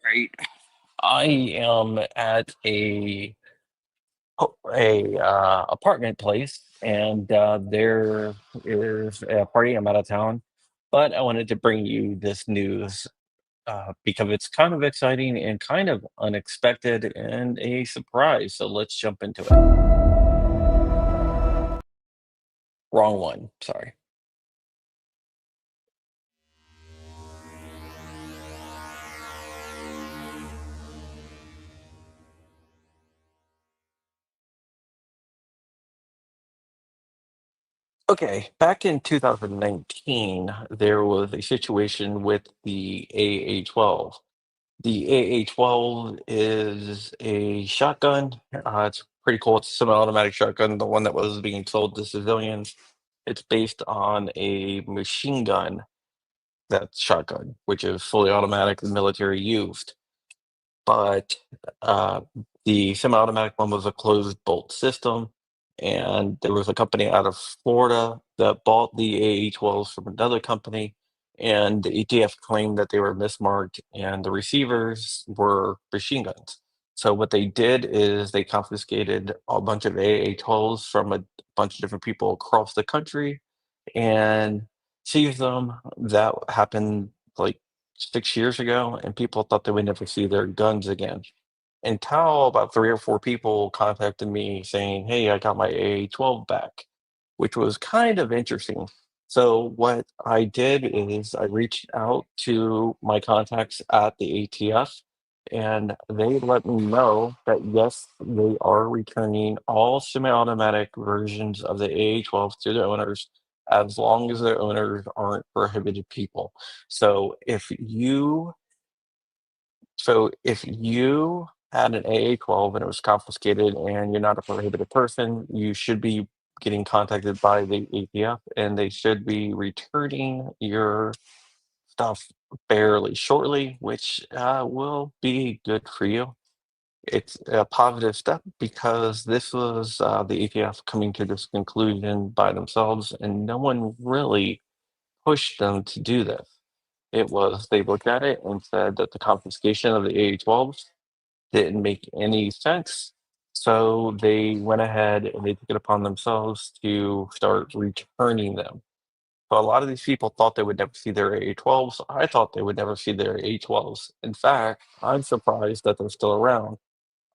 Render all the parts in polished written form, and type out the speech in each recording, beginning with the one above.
Right. I am at a apartment place, and there is a party. I'm out of town, but I wanted to bring you this news because it's kind of exciting and kind of unexpected and a surprise. So let's jump into it. Wrong one. Sorry. Okay, back in 2019, there was a situation with the AA-12. The AA-12 is a shotgun. It's pretty cool. It's a semi-automatic shotgun, the one that was being sold to civilians. It's based on a machine gun that's shotgun, which is fully automatic, the military used. But uh, the semi-automatic one was a closed bolt system, and there was a company out of Florida that bought the AE-12s from another company, and the ATF claimed that they were mismarked, and the receivers were machine guns. So what they did is they confiscated a bunch of AA-12s from a bunch of different people across the country and seized them. That happened like 6 years ago, and people thought they would never see their guns again. Until about three or four people contacted me saying, "Hey, I got my AA-12 back," which was kind of interesting. So what I did is I reached out to my contacts at the ATF, and they let me know that yes, they are returning all semi-automatic versions of the AA-12 to their owners as long as their owners aren't prohibited people. So if you had an AA-12 and it was confiscated and you're not a prohibited person, you should be getting contacted by the ATF and they should be returning your stuff fairly shortly, which will be good for you. It's a positive step because this was the ATF coming to this conclusion by themselves, and no one really pushed them to do this. It was they looked at it and said that the confiscation of the AA-12s didn't make any sense. So they went ahead and they took it upon themselves to start returning them. So a lot of these people thought they would never see their AA-12s. I thought they would never see their AA-12s. In fact, I'm surprised that they're still around.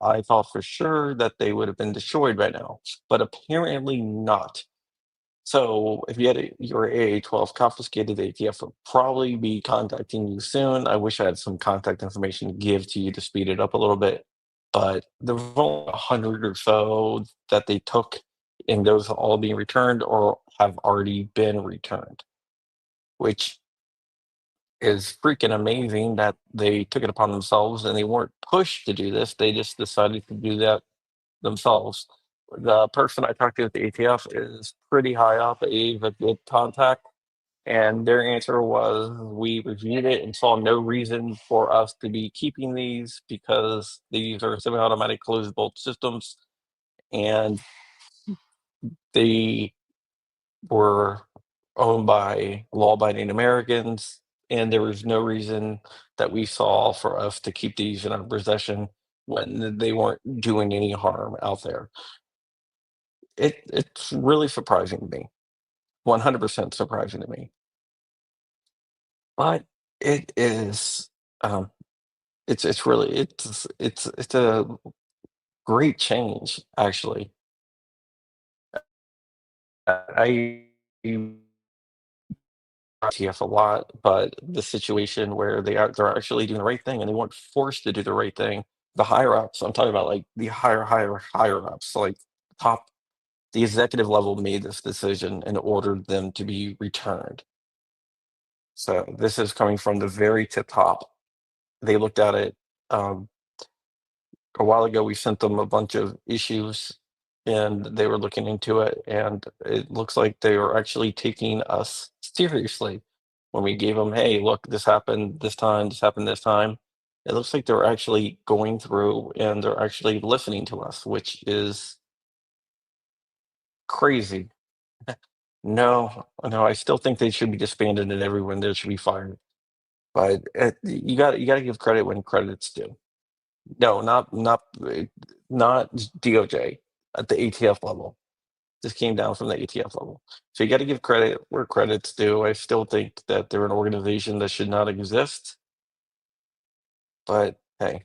I thought for sure that they would have been destroyed by now, but apparently not. So if you had your AA-12 confiscated, the ATF would probably be contacting you soon. I wish I had some contact information to give to you to speed it up a little bit, but there was only 100 or so that they took, and those are all being returned or have already been returned, which is freaking amazing that they took it upon themselves and they weren't pushed to do this. They just decided to do that themselves. The person I talked to at the ATF is pretty high up, a good contact, and their answer was, "We reviewed it and saw no reason for us to be keeping these because these are semi-automatic closed bolt systems, and they were owned by law-abiding Americans, and there was no reason that we saw for us to keep these in our possession when they weren't doing any harm out there." It's really surprising to me, 100% surprising to me, but it is, um, it's really it's a great change, actually. I ITF a lot, but the situation where they're actually doing the right thing and they weren't forced to do the right thing. The higher ups, I'm talking about like the higher ups, like top the executive level made this decision and ordered them to be returned. So this is coming from the very tip top. They looked at it um, a while ago. We sent them a bunch of issues and they were looking into it. And it looks like they were actually taking us seriously when we gave them, hey, look, this happened this time, this happened this time. It looks like they're actually going through and they're actually listening to us, which is crazy. No, no, I still think they should be disbanded and everyone there should be fired. But you got to give credit when credit's due. No, not DOJ at the ATF level. This came down from the ATF level. So you got to give credit where credit's due. I still think that they're an organization that should not exist. But hey,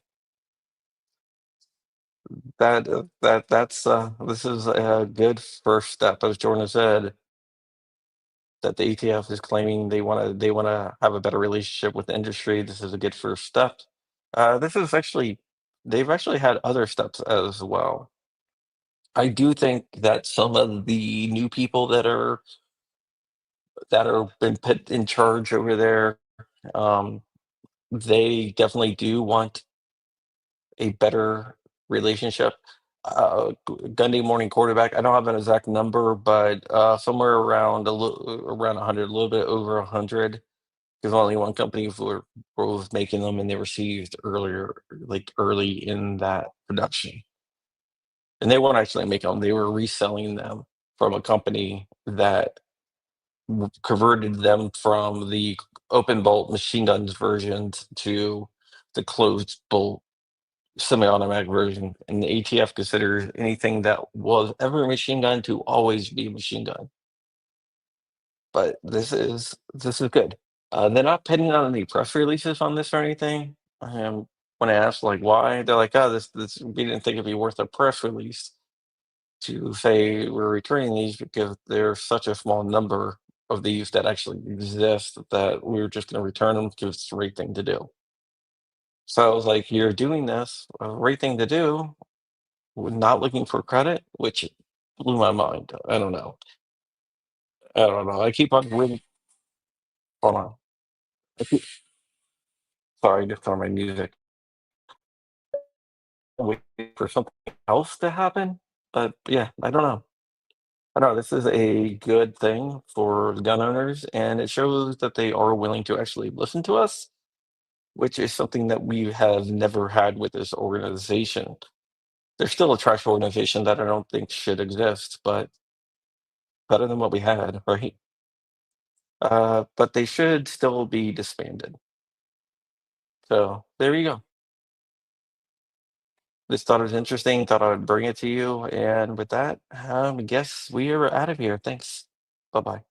this is a good first step, as Jordan said, that the ATF is claiming they wanna have a better relationship with the industry. This is a good first step. This is actually they've actually had other steps as well. I do think that some of the new people that are been put in charge over there, um, they definitely do want a better relationship. Gunday morning quarterback. I don't have an exact number, but somewhere around around 100, a little bit over 100, because only one company was making them, and they were seized earlier, like early in that production. And they weren't actually making them; they were reselling them from a company that converted them from the open bolt machine guns versions to the closed bolt semi-automatic version, and the ATF considers anything that was ever a machine gun to always be a machine gun. But this is good. They're not putting out any press releases on this or anything. When I asked like why, they're like, "Oh, this we didn't think it'd be worth a press release to say we're returning these because there's such a small number of these that actually exist that we are just going to return them because it's the right thing to do." So I was like, "You're doing this, a right thing to do, not looking for credit," which blew my mind. I don't know. I don't know. I keep on waiting. Hold on. I keep, sorry, just on my music. Waiting for something else to happen. But yeah, I don't know. I don't know. This is a good thing for the gun owners, and it shows that they are willing to actually listen to us, which is something that we have never had with this organization. They're still a trash organization that I don't think should exist, but better than what we had, right? But they should still be disbanded. So there you go. Just thought it was interesting. Thought I would bring it to you. And with that, I guess we are out of here. Thanks. Bye bye.